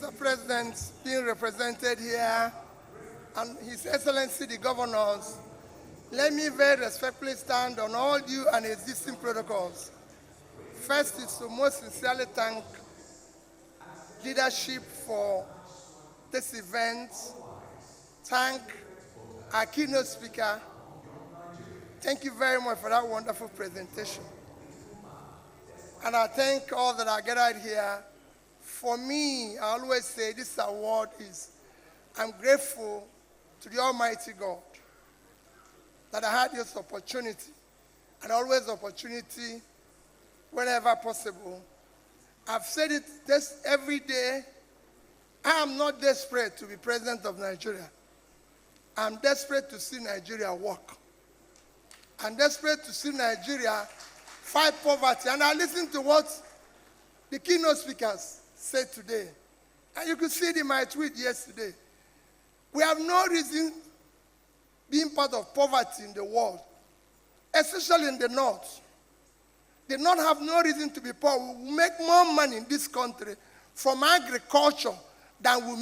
Mr. President being represented here, and His Excellency the Governors, let me very respectfully stand on all due and existing protocols. First is to most sincerely thank leadership for this event. Thank our keynote speaker. Thank you very much for that wonderful presentation. And I thank all that are gathered here. For me, I always say this award is, I'm grateful to the Almighty God that I had this opportunity, and always opportunity whenever possible. I've said it this every day. I am not desperate to be president of Nigeria. I'm desperate to see Nigeria work. I'm desperate to see Nigeria fight poverty. And I listened to what the keynote speakers said today. And you could see it in my tweet yesterday. We have no reason being part of poverty in the world, especially in the North. The North have no reason to be poor. We will make more money in this country from agriculture than we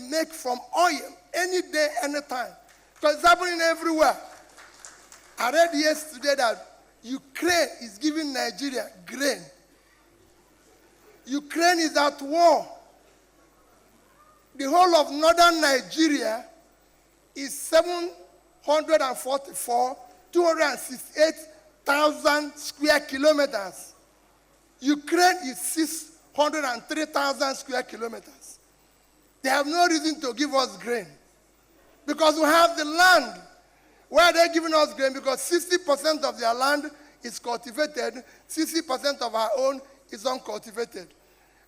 make from oil any day, anytime. Because it's happening everywhere. I read yesterday that Ukraine is giving Nigeria grain. Ukraine is at war. The whole of northern Nigeria is 268,000 square kilometers. Ukraine is 603,000 square kilometers. They have no reason to give us grain because we have the land. Why are they giving us grain? Because 60% of their land is cultivated, 60% of our own is uncultivated.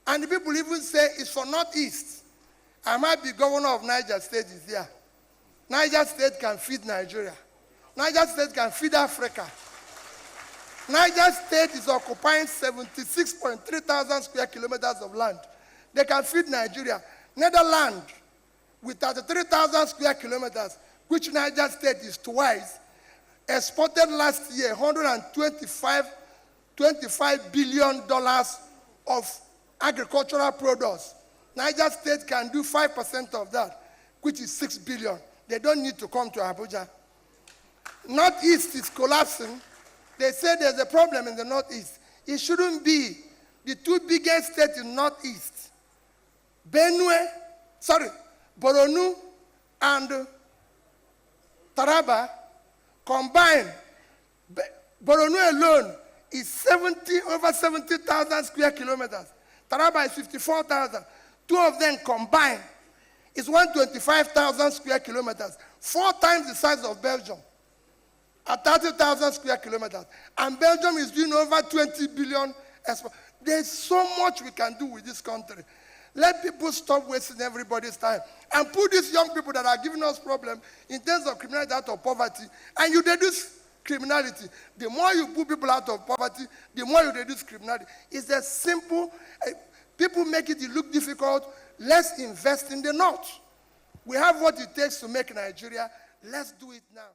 And the people even say it's for Northeast. I might be governor of Niger State is here. Niger State can feed Nigeria. Niger State can feed Africa. Niger State is occupying 76.3 thousand square kilometers of land. They can feed Nigeria. Netherlands, with 33,000 square kilometers, which Niger State is twice, exported last year $25 billion of agricultural products. Niger State can do 5% of that, which is $6 billion. They don't need to come to Abuja. Northeast is collapsing. They say there's a problem in the Northeast. It shouldn't be. The two biggest states in Northeast, Borno and Taraba, combined, Borno alone is over 70,000 square kilometers. Taraba is 54,000. Two of them combined is 125,000 square kilometers, 4 times the size of Belgium, at 30,000 square kilometers. And Belgium is doing over 20 billion export. There's so much we can do with this country. Let people stop wasting everybody's time and put these young people that are giving us problems in terms of criminality out of poverty, and you reduce criminality. The more you put people out of poverty, the more you reduce criminality. It's a simple, people make it look difficult. Let's invest in the North. We have what it takes to make Nigeria. Let's do it now.